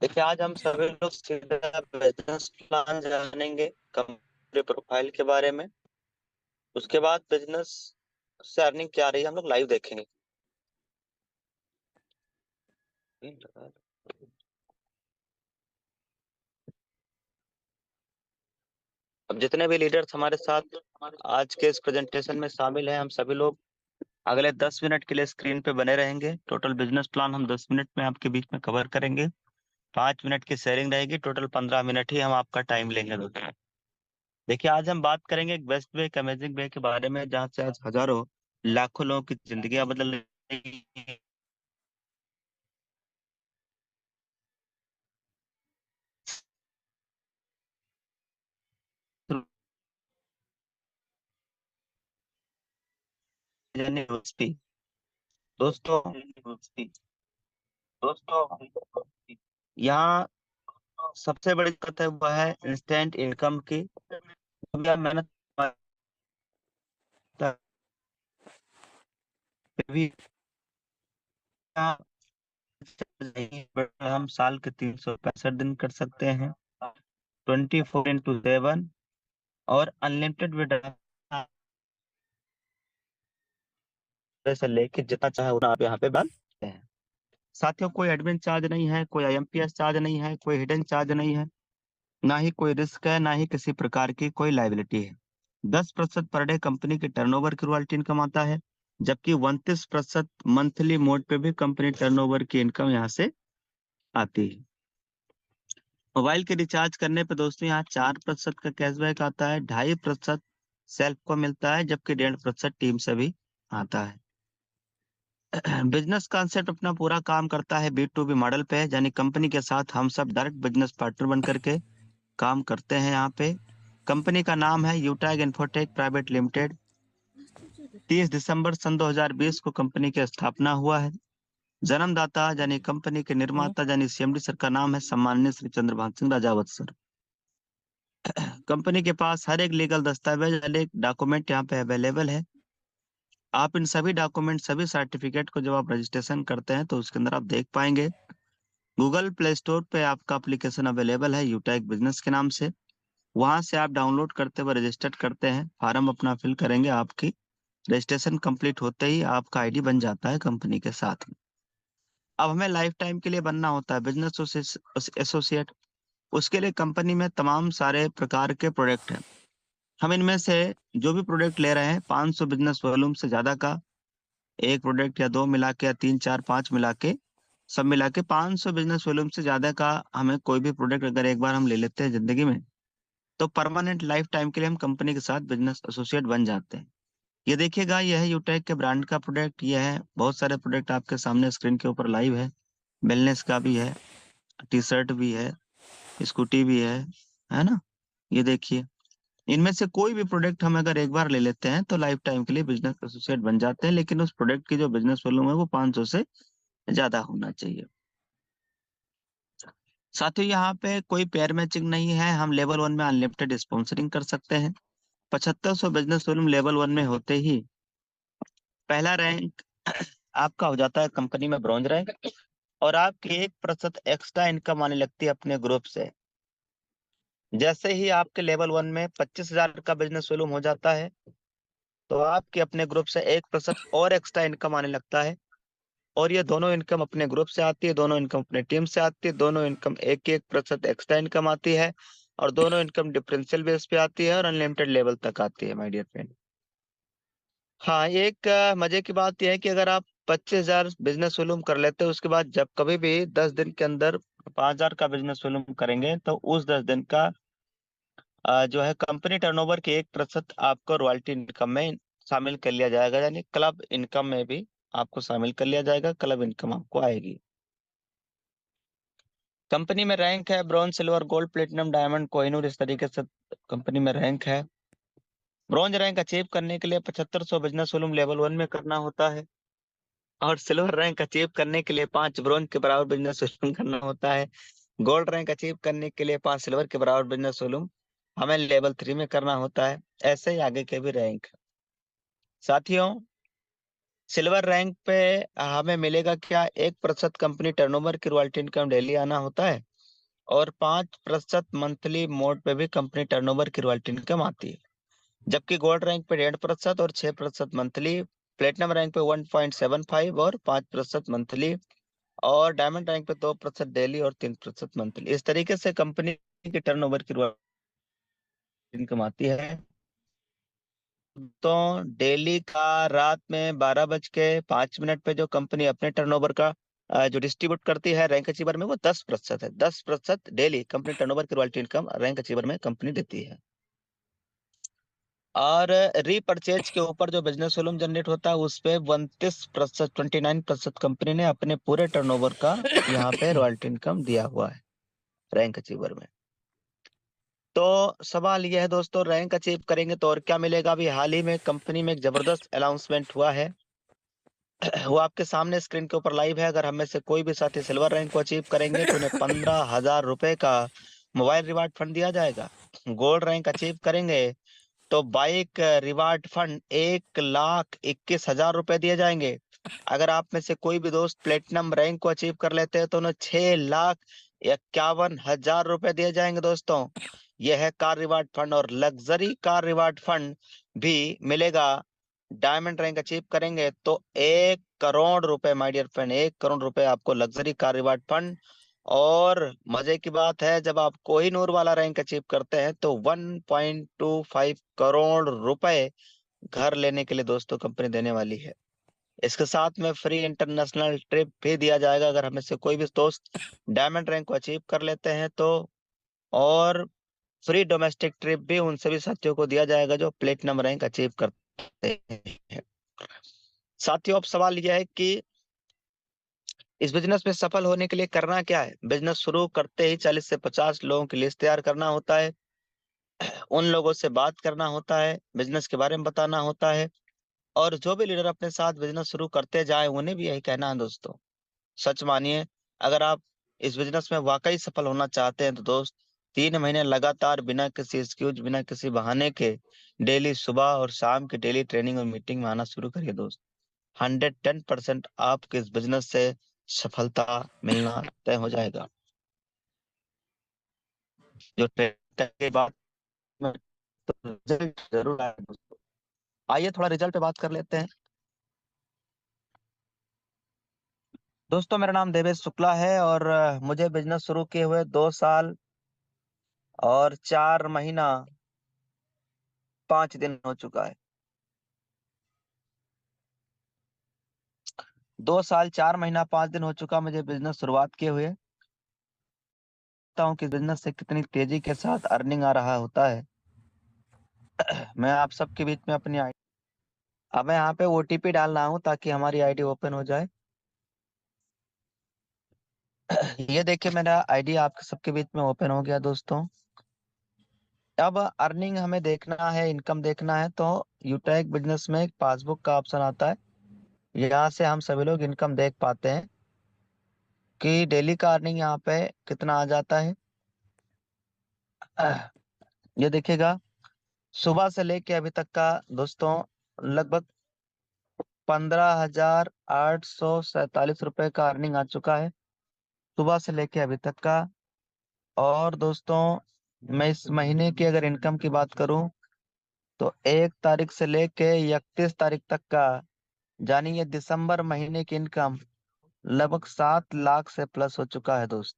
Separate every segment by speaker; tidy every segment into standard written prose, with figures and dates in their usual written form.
Speaker 1: देखिए, आज हम सभी लोग सीधा बिजनेस प्लान जानेंगे, कंपनी प्रोफाइल के बारे में। उसके बाद बिजनेस से अर्निंग क्या रही है हम लोग लाइव देखेंगे। अब जितने भी लीडर्स हमारे साथ आज के इस प्रेजेंटेशन में शामिल हैं, हम सभी लोग अगले 10 मिनट के लिए स्क्रीन पे बने रहेंगे। टोटल बिजनेस प्लान हम 10 मिनट में आपके बीच में कवर करेंगे। 5 मिनट की शेयरिंग रहेगी, टोटल 15 मिनट ही हम आपका टाइम लेंगे दोस्तों। देखिए, आज हम बात करेंगे एक बेस्ट वे, एक अमेजिंग वे के बारे में, जहाँ से आज हजारों लाखों लोगों की जिंदगियां बदल रही हैं। दोस्तों यहाँ सबसे बड़ी दिक्कत है वह है इंस्टेंट इनकम की। अभी आप मेहनत भी नहीं, but हम साल के 365 दिन कर सकते हैं, 24x7, और अनलिमिटेड विड्रॉल से लेके जितना चाहे उतना आप यहाँ पे डाल सकते हैं। साथियों, कोई एडमिन चार्ज नहीं है, कोई आईएमपीएस चार्ज नहीं है, कोई हिडन चार्ज नहीं है, ना ही कोई रिस्क है, ना ही किसी प्रकार की कोई लाइबिलिटी है। 10% पर डे कंपनी के टर्नओवर की रॉयल्टी इनकम आता है, जबकि 29% मंथली मोड पे भी कंपनी टर्नओवर की इनकम यहाँ से आती है। मोबाइल के रिचार्ज करने पे दोस्तों यहाँ 4% का कैशबैक आता है, 2.5% सेल्फ को मिलता है, जबकि 1.5% टीम से भी आता है। बिजनेस कॉन्सेप्ट अपना पूरा काम करता है B2B मॉडल पे, यानी कंपनी के साथ हम सब डायरेक्ट बिजनेस पार्टनर बन करके काम करते हैं यहाँ पे। कंपनी का नाम है यूटैग इन्फोटेक प्राइवेट लिमिटेड। 30 दिसंबर सन 2020 को कंपनी की स्थापना हुआ है। जन्मदाता यानी कंपनी के निर्माता यानी सीएमडी सर का नाम है सम्माननीय श्री चंद्रभान सिंह राजावत सर। कंपनी के पास हर एक लीगल दस्तावेज, हर एक डॉक्यूमेंट यहाँ पे अवेलेबल है। आप इन सभी डॉक्यूमेंट, सभी सर्टिफिकेट को जब आप रजिस्ट्रेशन करते हैं तो उसके अंदर आप देख पाएंगे। गूगल प्ले स्टोर पे आपका एप्लीकेशन अवेलेबल है यूटैक बिजनेस के नाम से। वहां से आप डाउनलोड करते हुए रजिस्टर करते हैं, फॉर्म अपना फिल करेंगे, आपकी रजिस्ट्रेशन कंप्लीट होते ही आपका आईडी बन जाता है कंपनी के साथ में। अब हमें लाइफ टाइम के लिए बनना होता है बिजनेस एसोसिएट। उसके लिए कंपनी में तमाम सारे प्रकार के प्रोडक्ट हैं। हम इनमें से जो भी प्रोडक्ट ले रहे हैं, 500 बिजनेस वॉल्यूम से ज्यादा का एक प्रोडक्ट, या दो मिला के, या तीन चार पांच मिला के, सब मिला के 500 बिजनेस वॉल्यूम से ज्यादा का हमें कोई भी प्रोडक्ट अगर एक बार हम ले लेते हैं जिंदगी में, तो परमानेंट लाइफ टाइम के लिए हम कंपनी के साथ बिजनेस एसोसिएट बन जाते हैं। ये देखिएगा, यह है यूटेक के ब्रांड का प्रोडक्ट। ये है, बहुत सारे प्रोडक्ट आपके सामने स्क्रीन के ऊपर लाइव है। वेलनेस का भी है, टी शर्ट भी है, स्कूटी भी है ना। ये देखिए, इनमें से कोई भी प्रोडक्ट हम अगर एक बार ले लेते हैं तो लाइफ टाइम के लिए बिजनेस एसोसिएट बन जाते हैं, लेकिन उस प्रोडक्ट की जो बिजनेस वॉल्यूम है वो 500 से ज्यादा होना चाहिए। साथ ही यहाँ पे कोई पेयर मैचिंग नहीं है, हम लेवल 1 में अनलिमिटेड स्पॉन्सरिंग कर सकते हैं। 7500 बिजनेस वॉल्यूम लेवल 1 में होते ही पहला रैंक आपका हो जाता है कंपनी में ब्रॉन्ज रैंक, और आपकी 1% एक्स्ट्रा इनकम आने लगती है अपने ग्रुप से। जैसे ही आपके लेवल 1 में 25,000 का बिजनेस वॉल्यूम हो जाता है, तो आपके अपने ग्रुप से 1% और एक्स्ट्रा इनकम आने लगता है। और ये दोनों इनकम अपने ग्रुप से आती है, दोनों इनकम अपने टीम से आती है, दोनों इनकम 1% एक्स्ट्रा इनकम आती है, और दोनों इनकम डिफरेंशियल बेस पे आती है और अनलिमिटेड लेवल तक आती है माय डियर फ्रेंड। हाँ, एक मजे की बात यह है कि अगर आप 25,000 बिजनेस वॉल्यूम कर लेते हैं, उसके बाद जब कभी भी 10 दिन के अंदर 5,000 का बिजनेस वॉल्यूम करेंगे, तो उस 10 दिन का जो है कंपनी टर्नओवर के 1% आपको रॉयल्टी इनकम में शामिल कर लिया जाएगा, यानी क्लब इनकम में भी आपको शामिल कर लिया जाएगा, क्लब इनकम आपको आएगी। कंपनी में रैंक है bronze, silver, gold, platinum, diamond, Kohinoor, इस तरीके से कंपनी में रैंक है। ब्रॉन्ज रैंक अचीव करने के लिए 7500 बिजनेस वॉल्यूम लेवल 1 में करना होता है, और सिल्वर रैंक अचीव करने के लिए 5 ब्रॉन्ज के बराबर बिजनेस वॉल्यूम करना होता है। गोल्ड रैंक अचीव करने के लिए 5 सिल्वर के बराबर बिजनेस वॉल्यूम हमें लेवल 3 में करना होता है। ऐसे ही आगे के भी रैंक। साथियों, सिल्वर रैंक पे हमें मिलेगा क्या, 1% कंपनी टर्नओवर की रॉयल्टी इनकम डेली आना होता है, और 5% मंथली मोड पे भी कंपनी टर्नओवर की रॉयल्टी इनकम आती है। जबकि गोल्ड रैंक पे 1.5% और 6% मंथली, प्लेटिनम रैंक पे 1.75 और 5% मंथली, और डायमंड रैंक पे 2% डेली और 3% मंथली। इस तरीके से कंपनी की टर्नओवर की इनकम आती है। तो डेली का रात में 12:05 पे जो कंपनी अपने टर्नओवर का जो डिस्ट्रीब्यूट करती है रैंक अचीवर में, वो 10% है। 10% डेली कंपनी टर्नओवर की रॉयल्टी इनकम रैंक अचीवर में कंपनी देती है। और रीपर्चेज के ऊपर जो बिजनेस वॉल्यूम जनरेट होता है उस पे 29% कंपनी ने अपने पूरे टर्नओवर का यहाँ पे रॉयल्टी इनकम दिया हुआ है रैंक अचीवर में। तो सवाल यह है दोस्तों, रैंक अचीव करेंगे तो और क्या मिलेगा। अभी हाल ही में कंपनी में एक जबरदस्त अनाउंसमेंट हुआ है, वो आपके सामने स्क्रीन के ऊपर लाइव है। अगर हम में से कोई भी साथी सिल्वर रैंक को अचीव करेंगे तो उन्हें 15,000 रुपए का मोबाइल रिवार्ड फंड दिया जाएगा। गोल्ड रैंक अचीव करेंगे तो बाइक रिवार्ड फंड 1,21,000 रुपए दिए जाएंगे। अगर आप में से कोई भी दोस्त प्लेटिनम रैंक को अचीव कर लेते हैं तो उन्हें 6,51,000 रुपए दिए जाएंगे दोस्तों। यह है कार रिवार्ड फंड। और लग्जरी कार रिवार्ड फंड भी मिलेगा। डायमंड रैंक अचीव करेंगे तो 1 करोड़ रुपए, माय डियर फ्रेंड, 1 करोड़ रुपए आपको लग्जरी कार रिवार्ड फंड। और मजे की बात है, जब आप कोहिनूर वाला रैंक अचीव करते हैं तो 1.25 करोड़ रुपए घर लेने के लिए दोस्तों कंपनी देने वाली है। इसके साथ में फ्री इंटरनेशनल ट्रिप भी दिया जाएगा अगर हमें से कोई भी दोस्त डायमंड रैंक को अचीव कर लेते हैं तो। और फ्री डोमेस्टिक ट्रिप भी उन सभी साथियों को दिया जाएगा जो प्लेटिनम रैंक अचीव करते हैं। साथियों, अब सवाल यह है कि इस बिजनेस में सफल होने के लिए करना क्या है। बिजनेस शुरू करते ही 40 से 50 लोगों की लिस्ट तैयार करना होता है, उन लोगों से बात करना होता है, बिजनेस के बारे में बताना होता है। और जो भी लीडर अपने साथ बिजनेस शुरू करते जाए उन्हें भी यही कहना है दोस्तों, सच मानिए, अगर आप इस बिजनेस में वाकई सफल होना चाहते हैं तो दोस्त 3 महीने लगातार बिना किसी एक्सक्यूज, बिना किसी बहाने के डेली सुबह और शाम की डेली ट्रेनिंग और मीटिंग में आना शुरू करिए दोस्त। 110% आपके इस बिजनेस से सफलता मिलना तय हो जाएगा। जो ट्रेनिंग के बाद में तो रिजल्ट जरूर आएगा दोस्तों। आइए थोड़ा रिजल्ट पे बात कर लेते हैं। दोस्तों, मेरा नाम देवेश शुक्ला है और मुझे बिजनेस शुरू किए हुए 2 साल और 4 महीना 5 दिन हो चुका है। 2 साल 4 महीना 5 दिन हो चुका मुझे बिजनेस शुरुआत किए हुए। बताता हूँ कि बिजनेस से कितनी तेजी के साथ अर्निंग आ रहा होता है। मैं आप सबके बीच में अपनी आईडी, अब मैं यहाँ पे ओटीपी डाल रहा हूँ ताकि हमारी आईडी ओपन हो जाए। ये देखिए, मेरा आईडी आपके सबके बीच में ओपन हो गया दोस्तों। अब अर्निंग हमें देखना है, इनकम देखना है तो यूटेक बिजनेस में एक पासबुक का ऑप्शन आता है। यहाँ से हम सभी लोग इनकम देख पाते हैं कि डेली का अर्निंग यहाँ पे कितना आ जाता है। ये देखिएगा, सुबह से लेके अभी तक का दोस्तों लगभग 15,847 रुपए का अर्निंग आ चुका है सुबह से लेके अभी तक का। और दोस्तों, मैं इस महीने की अगर इनकम की बात करूं तो 1 तारीख से लेके 31 तारीख तक का, यानी ये दिसंबर महीने की इनकम लगभग 7 लाख से प्लस हो चुका है दोस्त।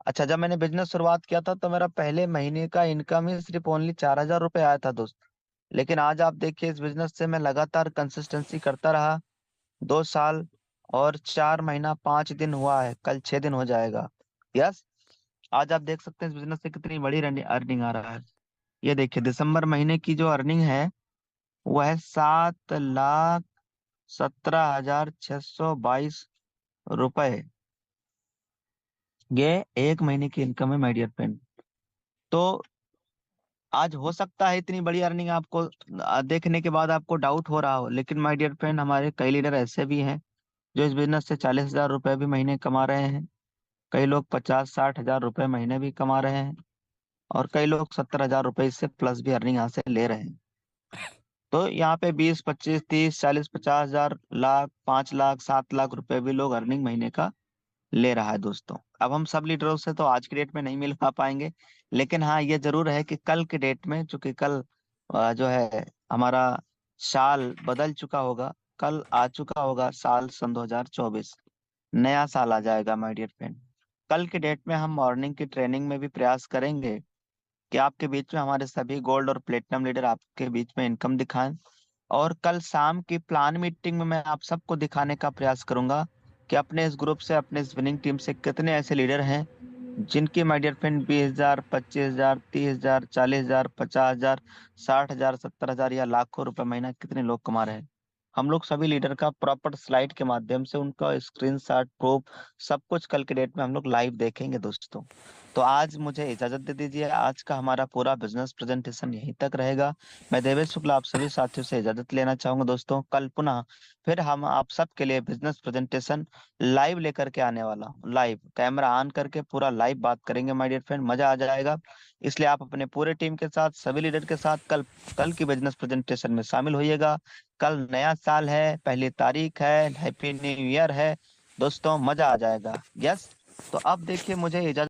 Speaker 1: अच्छा, जब मैंने बिजनेस शुरुआत किया था तो मेरा पहले महीने का इनकम ही सिर्फ ओनली 4,000 रुपए आया था दोस्त। लेकिन आज आप देखिए, इस बिजनेस से मैं लगातार कंसिस्टेंसी करता रहा। 2 साल और 4 महीना 5 दिन हुआ है, कल 6 दिन हो जाएगा। यस, आज आप देख सकते हैं इस बिजनेस से कितनी बड़ी अर्निंग आ रहा है। ये देखिए, दिसंबर महीने की जो अर्निंग है वो है 7,17,622 रुपए। ये एक महीने की इनकम है माय डियर फ्रेंड। तो आज हो सकता है इतनी बड़ी अर्निंग आपको देखने के बाद आपको डाउट हो रहा हो, लेकिन माय डियर फ्रेंड, हमारे कई लीडर ऐसे भी हैं जो इस बिजनेस से 40,000 रुपए भी महीने कमा रहे हैं। कई लोग 50-60 हजार रुपए महीने भी कमा रहे हैं। और कई लोग 70,000 रुपए इससे प्लस भी अर्निंग यहाँ से ले रहे हैं। तो यहाँ पे 20, 25, 30, 40, 50 हजार, लाख, 5 लाख, 7 लाख रुपए भी लोग अर्निंग महीने का ले रहा है दोस्तों। अब हम सब लीडरों से तो आज की डेट में नहीं मिल पाएंगे, लेकिन हाँ ये जरूर है कि कल की डेट में, चूंकि कल जो है हमारा साल बदल चुका होगा, कल आ चुका होगा साल सन 2024, नया साल आ जाएगा माय डियर फ्रेंड। कल की डेट में हम मॉर्निंग की ट्रेनिंग में भी प्रयास करेंगे कि आपके बीच में हमारे सभी गोल्ड और प्लेटिनम लीडर आपके बीच में इनकम दिखाएं। और कल शाम की प्लान मीटिंग में मैं आप सबको दिखाने का प्रयास करूंगा कि अपने इस ग्रुप से, अपने इस विनिंग टीम से कितने ऐसे लीडर हैं जिनकी माय डियर फ्रेंड 20 हजार, 25 हजार, 30 हजार, 40 हजार, 50 हजार, 60 हजार, 70 हजार या लाखों रुपए महीना कितने लोग कमा रहे हैं। हम लोग सभी लीडर का प्रॉपर स्लाइड के माध्यम से उनका स्क्रीनशॉट, प्रूफ, सब कुछ कल के डेट में हम लोग लाइव देखेंगे दोस्तों। तो आज मुझे इजाजत दे दीजिए, आज का हमारा पूरा बिजनेस प्रेजेंटेशन यहीं तक रहेगा। मैं देवेश शुक्ला आप सभी साथियों से इजाजत लेना चाहूंगा दोस्तों। कल पुनः फिर हम आप सबके लिए बिजनेस प्रेजेंटेशन लाइव लेकर के आने वाला हूँ। लाइव कैमरा ऑन करके पूरा लाइव बात करेंगे माय डियर फ्रेंड, मजा आ जाएगा। इसलिए आप अपने पूरे टीम के साथ, सभी लीडर के साथ कल कल की बिजनेस प्रेजेंटेशन में शामिल होइएगा। कल नया साल है, पहली तारीख है, हैप्पी न्यू ईयर है दोस्तों, मजा आ जाएगा। यस, तो अब देखिए मुझे इजाजत